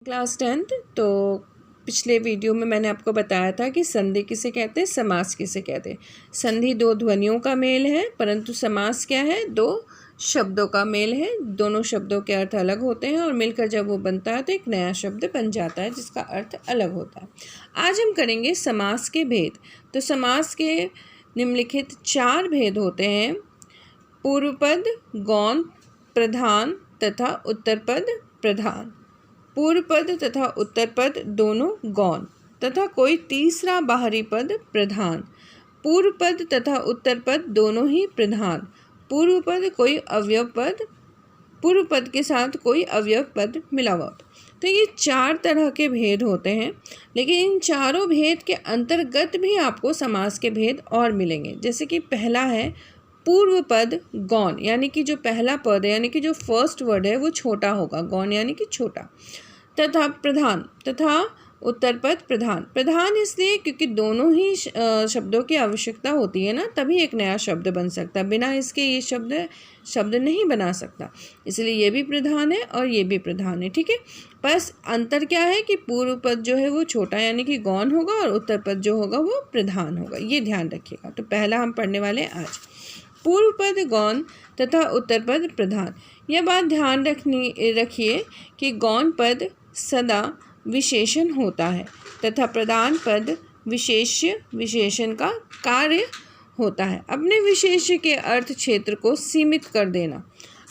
Class 10th। तो पिछले video में मैंने आपको बताया था कि संधि किसे कहते हैं, समास किसे कहते हैं। संधि दो ध्वनियों का मेल है, परंतु समास क्या है, दो शब्दों का मेल है। दोनों शब्दों के अर्थ अलग होते हैं और मिलकर जब वो बनता है तो एक नया शब्द बन जाता है जिसका अर्थ अलग होता है। आज हम करेंगे समास के भेद। तो समास के निम्नलिखित 4 भेद होते हैं: पूर्व पद, गौण, प्रधान तथा उत्तर पद प्रधान। पूर्व पद तथा उत्तर पद दोनों गौण तथा कोई तीसरा बाहरी पद प्रधान। पूर्व पद तथा उत्तर पद दोनों ही प्रधान। पूर्व पद कोई अवयव पद, पूर्व पद के साथ कोई अवयव पद मिला हुआ। तो ये 4 तरह के भेद होते हैं, लेकिन इन चारों भेद के अंतर्गत भी आपको समास के भेद और मिलेंगे। जैसे कि पहला है पूर्व पद गौण, यानी कि जो पहला पद है यानी कि जो फर्स्ट वर्ड है वो छोटा होगा, गौण यानी कि छोटा। तथा प्रधान तथा उत्तर पद प्रधान। प्रधान इसलिए क्योंकि दोनों ही शब्दों की आवश्यकता होती है ना, तभी एक नया शब्द बन सकता है। बिना इसके ये शब्द नहीं बना सकता, इसलिए ये भी प्रधान है और ये भी प्रधान है। ठीक है, बस अंतर क्या है कि पूर्व पद जो है वो छोटा यानी कि गौण होगा और उत्तर पद जो होगा वो प्रधान होगा, ये ध्यान रखिएगा। तो पहला हम पढ़ने वाले हैं आज, पूर्व पद गौण तथा उत्तर पद प्रधान। यह बात ध्यान रखिए कि गौण पद सदा विशेषण होता है तथा प्रधान पद विशेषण का कार्य होता है। अपने विशेष्य के अर्थ क्षेत्र को सीमित कर देना।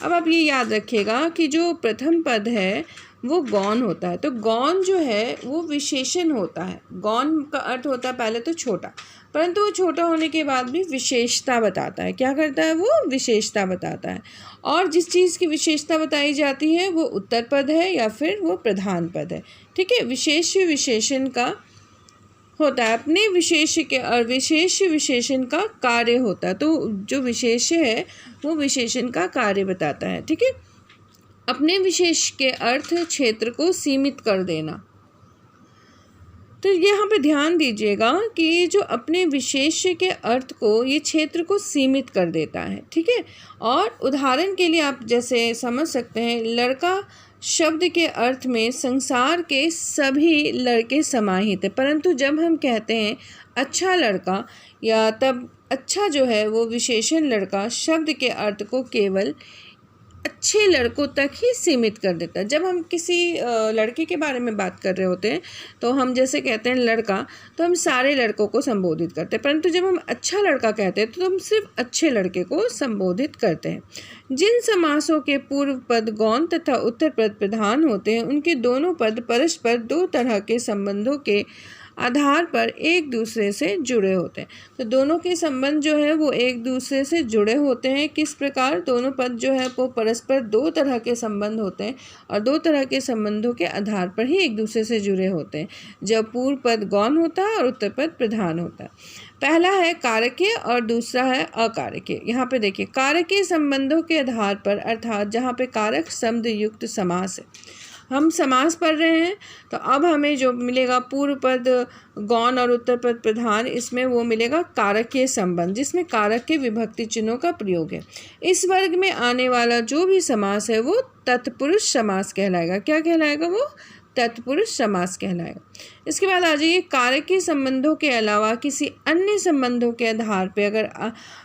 अब आप ये याद रखिएगा कि जो प्रथम पद है वो गौण होता है, तो गौण जो है वो विशेषण होता है। गौण का अर्थ होता है पहले तो छोटा, परंतु वो छोटा होने के बाद भी विशेषता बताता है। क्या करता है वो? विशेषता बताता है। और जिस चीज़ की विशेषता बताई जाती है वो उत्तर पद है या फिर वो प्रधान पद है। ठीक है, विशेष्य विशेषण का होता है, अपने विशेष्य के और विशेष्य विशेषण का कार्य होता है। तो जो विशेष्य है वो विशेषण का कार्य बताता है। ठीक है, अपने विशेष के अर्थ क्षेत्र को सीमित कर देना। तो यहाँ पे ध्यान दीजिएगा कि जो अपने विशेष्य के अर्थ को, ये क्षेत्र को सीमित कर देता है। ठीक है, और उदाहरण के लिए आप जैसे समझ सकते हैं, लड़का शब्द के अर्थ में संसार के सभी लड़के समाहित है, परंतु जब हम कहते हैं अच्छा लड़का, या तब अच्छा जो है वो विशेषण लड़का शब्द के अर्थ को केवल अच्छे लड़कों तक ही सीमित कर देता है। जब हम किसी लड़के के बारे में बात कर रहे होते हैं तो हम जैसे कहते हैं लड़का, तो हम सारे लड़कों को संबोधित करते हैं, परंतु जब हम अच्छा लड़का कहते हैं तो हम सिर्फ अच्छे लड़के को संबोधित करते हैं। जिन समासों के पूर्व पद गौण तथा उत्तर पद प्रधान होते हैं उनके दोनों पद परस्पर 2 तरह के संबंधों के आधार पर एक दूसरे से जुड़े होते हैं। तो दोनों के संबंध जो है वो एक दूसरे से जुड़े होते हैं। किस प्रकार? दोनों पद जो है वो परस्पर 2 तरह के संबंध होते हैं और 2 तरह के संबंधों के आधार पर ही एक दूसरे से जुड़े होते हैं, जब पूर्व पद गौण होता है और उत्तर पद प्रधान होता है। पहला है कारकीय और दूसरा है अकारकीय। यहाँ पे देखिए, कारकीय संबंधों के आधार पर, अर्थात जहाँ पे कारक शब्द युक्त समास है। हम समास पढ़ रहे हैं तो अब हमें जो मिलेगा पूर्व पद गौण और उत्तर पद प्रधान, इसमें वो मिलेगा कारकीय संबंध, जिसमें कारक के विभक्ति चिन्हों का प्रयोग है। इस वर्ग में आने वाला जो भी समास है वो तत्पुरुष समास कहलाएगा। क्या कहलाएगा वो? तत्पुरुष समास कहलाएगा। इसके बाद आ जाइए, कारकीय संबंधों के अलावा किसी अन्य संबंधों के आधार पर अगर,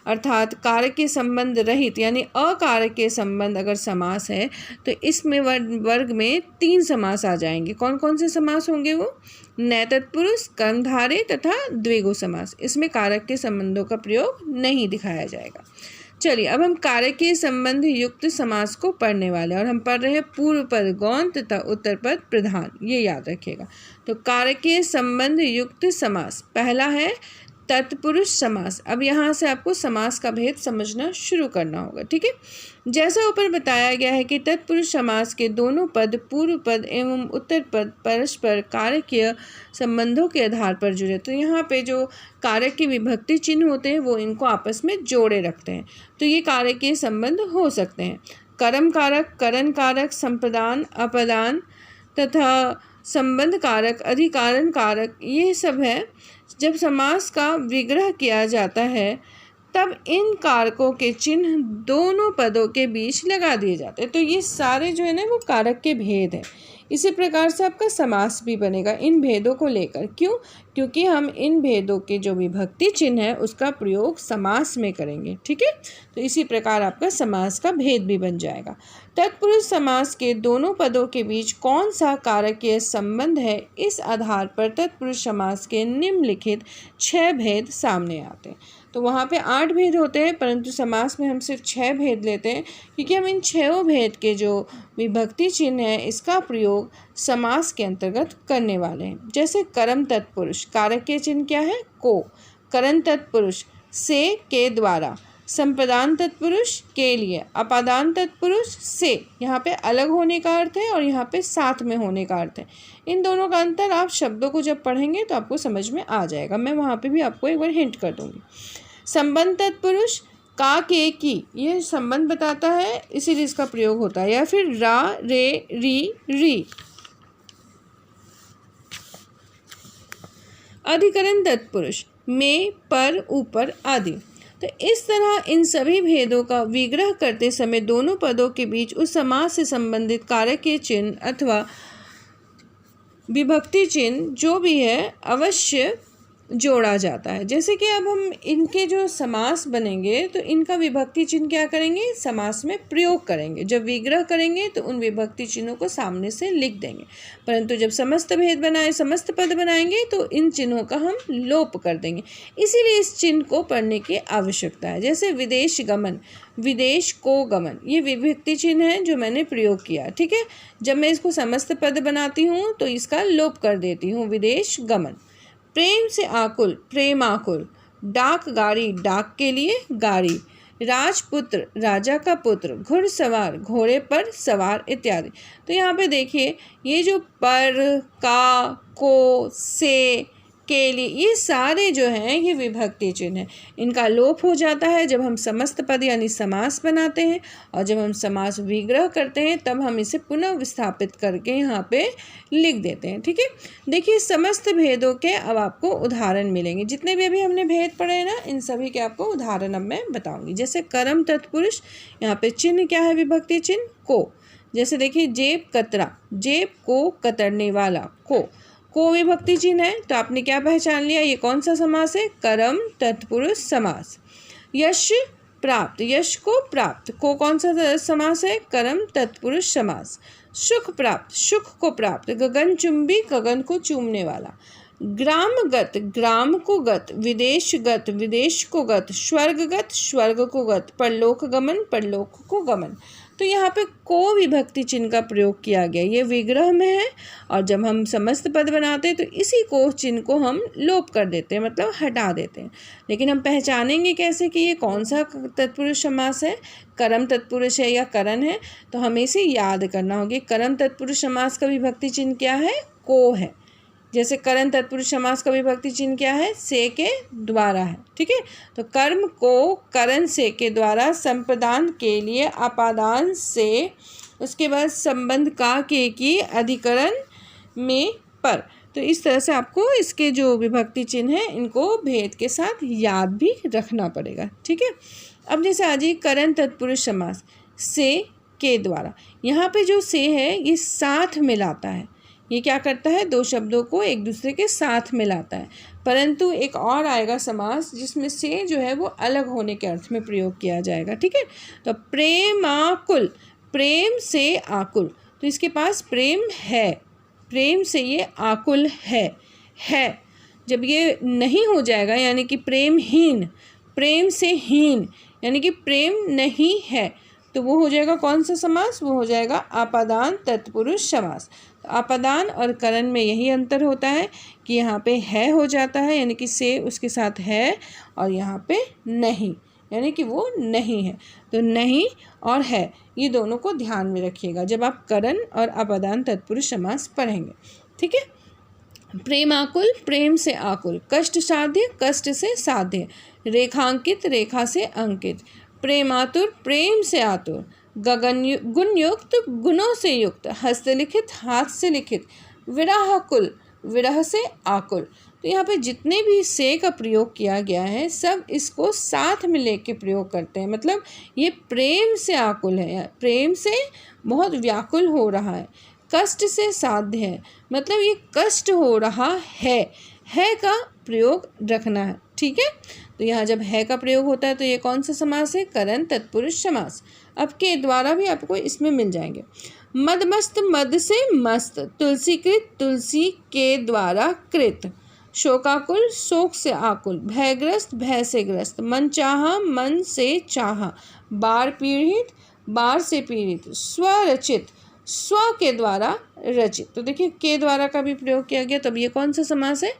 अर्थात कारकीय संबंध रहित यानी अकारकीय संबंध अगर समास है तो इसमें वर्ग में 3 समास आ जाएंगे। कौन कौन से समास होंगे वो? नैतत्पुरुष, कर्मधारय तथा द्विगु समास। इसमें कारक के संबंधों का प्रयोग नहीं दिखाया जाएगा। चलिए, अब हम कारकीय संबंध युक्त समास को पढ़ने वाले हैं और हम पढ़ रहे हैं पूर्व पद गौण तथा उत्तर पद प्रधान, ये याद रखिएगा। तो कारकीय संबंध युक्त समास, पहला है तत्पुरुष समास। अब यहाँ से आपको समास का भेद समझना शुरू करना होगा। ठीक है, जैसा ऊपर बताया गया है कि तत्पुरुष समास के दोनों पद पूर्व पद एवं उत्तर पद परस्पर कारकीय संबंधों के आधार पर जुड़े। तो यहाँ पे जो कारक के विभक्ति चिन्ह होते हैं वो इनको आपस में जोड़े रखते हैं, तो ये कारकीय संबंध हो सकते हैं। कर्म कारक, करण कारक, संप्रदान, अपदान तथा संबंध कारक, अधिकारण कारक, ये सब है। जब समास का विग्रह किया जाता है तब इन कारकों के चिन्ह दोनों पदों के बीच लगा दिए जाते हैं। तो ये सारे जो है ना वो कारक के भेद हैं। इसी प्रकार से आपका समास भी बनेगा इन भेदों को लेकर। क्यों? क्योंकि हम इन भेदों के जो विभक्ति चिन्ह है उसका प्रयोग समास में करेंगे। ठीक है, तो इसी प्रकार आपका समास का भेद भी बन जाएगा। तत्पुरुष समास के दोनों पदों के बीच कौन सा कारकीय संबंध है, इस आधार पर तत्पुरुष समास के निम्नलिखित 6 भेद सामने आते हैं। तो वहाँ पे 8 भेद होते हैं, परंतु समास में हम सिर्फ 6 भेद लेते हैं, क्योंकि हम इन 6 भेद के जो विभक्ति चिन्ह है इसका प्रयोग समास के अंतर्गत करने वाले हैं। जैसे कर्म तत्पुरुष, कारक के चिन्ह क्या है? को। करण तत्पुरुष, से, के द्वारा। संप्रदान तत्पुरुष, के लिए। अपादान तत्पुरुष, से। यहाँ पे अलग होने का अर्थ है और यहाँ पे साथ में होने का अर्थ है। इन दोनों का अंतर आप शब्दों को जब पढ़ेंगे तो आपको समझ में आ जाएगा। मैं वहाँ पे भी आपको एक बार हिंट कर दूँगी। संबंध तत्पुरुष, का, के, की, ये संबंध बताता है, इसीलिए इसका प्रयोग होता है। या फिर रा, रे, री, री। अधिकरण तत्पुरुष, में, पर, ऊपर आदि। तो इस तरह इन सभी भेदों का विग्रह करते समय दोनों पदों के बीच उस समास से संबंधित कारक के चिन्ह अथवा विभक्ति चिन्ह जो भी है अवश्य जोड़ा जाता है। जैसे कि अब हम इनके जो समास बनेंगे तो इनका विभक्ति चिन्ह क्या करेंगे? समास में प्रयोग करेंगे। जब विग्रह करेंगे तो उन विभक्ति चिन्हों को सामने से लिख देंगे, परंतु जब समस्त भेद बनाए, समस्त पद बनाएंगे तो इन चिन्हों का हम लोप कर देंगे। इसीलिए इस चिन्ह को पढ़ने की आवश्यकता है। जैसे विदेश गमन, विदेश को गमन, ये विभक्ति चिन्ह है जो मैंने प्रयोग किया। ठीक है, जब मैं इसको समस्त पद बनाती हूँ तो इसका लोप कर देती हूँ, विदेश गमन। प्रेम से आकुल, प्रेमाकुल। डाक गाड़ी, डाक के लिए गाड़ी। राजपुत्र, राजा का पुत्र। घुड़सवार, घोड़े पर सवार इत्यादि। तो यहाँ पे देखिए ये जो पर, का, को, से, के लिए, ये सारे जो हैं ये विभक्ति चिन्ह हैं। इनका लोप हो जाता है जब हम समस्त पद यानी समास बनाते हैं, और जब हम समास विग्रह करते हैं तब हम इसे पुनः विस्थापित करके यहाँ पे लिख देते हैं। ठीक है, देखिए समस्त भेदों के अब आपको उदाहरण मिलेंगे। जितने भी अभी हमने भेद पढ़े हैं ना, इन सभी के आपको उदाहरण अब मैं बताऊँगी। जैसे कर्म तत्पुरुष, यहाँ पे चिन्ह क्या है? विभक्ति चिन्ह को। जैसे देखिए जेब कतरा, जेब को कतरने वाला, को विभक्ति चिन्ह है, तो आपने क्या पहचान लिया? ये कौन सा समास है? कर्म तत्पुरुष समास। यश प्राप्त, यश को प्राप्त, को कौन सा समास है? कर्म तत्पुरुष समास। सुख प्राप्त, सुख को प्राप्त। गगन चुंबी, गगन को चूमने वाला। ग्रामगत, ग्राम को गत। विदेशगत, विदेश को गत। स्वर्गगत, स्वर्ग को गत। परलोक गमन, परलोक को गमन। तो यहाँ पे को विभक्ति चिन्ह का प्रयोग किया गया, ये विग्रह में है, और जब हम समस्त पद बनाते हैं तो इसी को चिन्ह को हम लोप कर देते हैं, मतलब हटा देते हैं। लेकिन हम पहचानेंगे कैसे कि ये कौन सा तत्पुरुष समास है? कर्म तत्पुरुष है या करण है? तो हमें इसे याद करना होगा। कर्म तत्पुरुष समास का विभक्ति चिन्ह क्या है? को है। जैसे करण तत्पुरुष समास का विभक्ति चिन्ह क्या है? से के द्वारा है। ठीक है, तो कर्म को करण से के द्वारा, संप्रदान के लिए अपादान से, उसके बाद संबंध का के की, अधिकरण में पर। तो इस तरह से आपको इसके जो विभक्ति चिन्ह है इनको भेद के साथ याद भी रखना पड़ेगा। ठीक है, अब जैसे आ जाइए करण तत्पुरुष समास, से के द्वारा। यहाँ पे जो से है ये साथ मिलाता है, ये क्या करता है? दो शब्दों को एक दूसरे के साथ मिलाता है। परंतु एक और आएगा समास जिसमें से जो है वो अलग होने के अर्थ में प्रयोग किया जाएगा। ठीक है, तो प्रेमाकुल, प्रेम से आकुल, तो इसके पास प्रेम है, प्रेम से ये आकुल है। जब ये नहीं हो जाएगा यानी कि प्रेमहीन, प्रेम से हीन यानी कि प्रेम नहीं है, तो वो हो जाएगा कौन सा समास? वो हो जाएगा आपादान तत्पुरुष समास। तो आपादान और करण में यही अंतर होता है कि यहाँ पे है हो जाता है यानी कि से उसके साथ है, और यहाँ पे नहीं यानी कि वो नहीं है। तो नहीं और है ये दोनों को ध्यान में रखिएगा जब आप करण और आपादान तत्पुरुष समास पढ़ेंगे। ठीक है, प्रेमाकुल, प्रेम से आकुल। कष्ट साध्य, कष्ट से साध्य। रेखांकित, रेखा से अंकित। प्रेमातुर, प्रेम से आतुर। गगन गुणयुक्त, गुणों से युक्त। हस्तलिखित, हाथ से लिखित। विरहकुल, विरह से आकुल। तो यहाँ पे जितने भी से का प्रयोग किया गया है सब इसको साथ में लेके प्रयोग करते हैं, मतलब ये प्रेम से आकुल है, प्रेम से बहुत व्याकुल हो रहा है। कष्ट से साध्य है, मतलब ये कष्ट हो रहा है का प्रयोग रखना है। ठीक है, तो यहाँ जब है का प्रयोग होता है तो ये कौन सा समास है? करण तत्पुरुष समास। अब के द्वारा भी आपको इसमें मिल जाएंगे। मदमस्त मद से मस्त, तुलसीकृत तुलसी के द्वारा कृत, शोकाकुल शोक से आकुल, भयग्रस्त भय से ग्रस्त, मनचाहा मन से चाहा, बार पीड़ित बार से पीड़ित, स्वरचित स्व के द्वारा रचित। तो देखिए के द्वारा का भी प्रयोग किया गया, तब ये कौन सा समास है?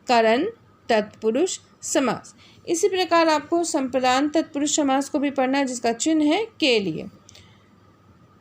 करण तत्पुरुष समास। इसी प्रकार आपको संप्रदान तत्पुरुष समास को भी पढ़ना है, जिसका चिन्ह है के लिए।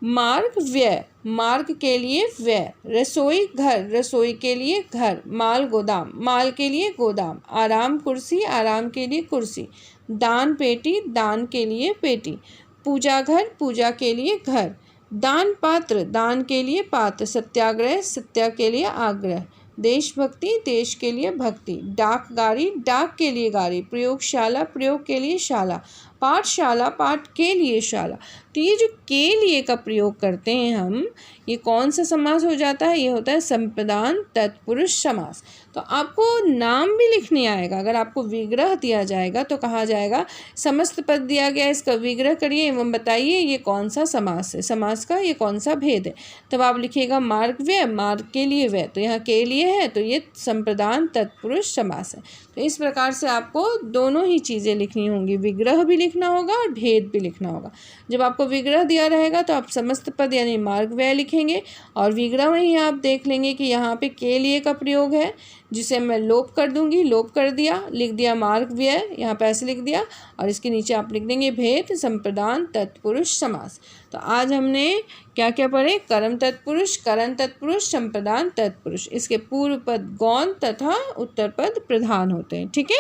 मार्ग व्यय, मार्ग के लिए व्यय, रसोई घर, रसोई के लिए घर, माल गोदाम, माल के लिए गोदाम, आराम कुर्सी, आराम के लिए कुर्सी, दान पेटी, दान के लिए पेटी, पूजा घर, पूजा के लिए घर, दान पात्र, दान के लिए पात्र, सत्याग्रह, सत्या के लिए आग्रह, देशभक्ति, देश के लिए भक्ति, डाक गाड़ी, डाक के लिए गाड़ी, प्रयोगशाला, प्रयोग के लिए शाला, पाठशाला, पाठ के लिए शाला। तो ये जो के लिए का प्रयोग करते हैं हम, ये कौन सा समास हो जाता है? ये होता है संप्रदान तत्पुरुष समास। तो आपको नाम भी लिखने आएगा। अगर आपको विग्रह दिया जाएगा तो कहा जाएगा समस्त पद दिया गया, इसका विग्रह करिए एवं बताइए ये कौन सा समास है, समास का ये कौन सा भेद है। तब आप लिखिएगा मार्ग व्यय, मार्ग के लिए व्यय, तो यहाँ के लिए है तो ये संप्रदान तत्पुरुष समास है। तो इस प्रकार से आपको दोनों ही चीज़ें लिखनी होंगी, विग्रह भी लिखना होगा और भेद भी लिखना होगा। जब आपको विग्रह दिया रहेगा तो आप समस्त पद यानी मार्ग व्यय लिखेंगे, और विग्रह में ही आप देख लेंगे कि यहाँ पे के लिए का प्रयोग है, जिसे मैं लोप कर दूंगी, लोप कर दिया, लिख दिया मार्ग व्यय, यहाँ पे ऐसे लिख दिया, और इसके नीचे आप लिख देंगे भेद संप्रदान तत्पुरुष समास। तो आज हमने क्या क्या पढ़े? कर्म तत्पुरुष, करण तत्पुरुष, संप्रदान तत्पुरुष। इसके पूर्व पद गौण तथा उत्तर पद प्रधान होते हैं। ठीक है।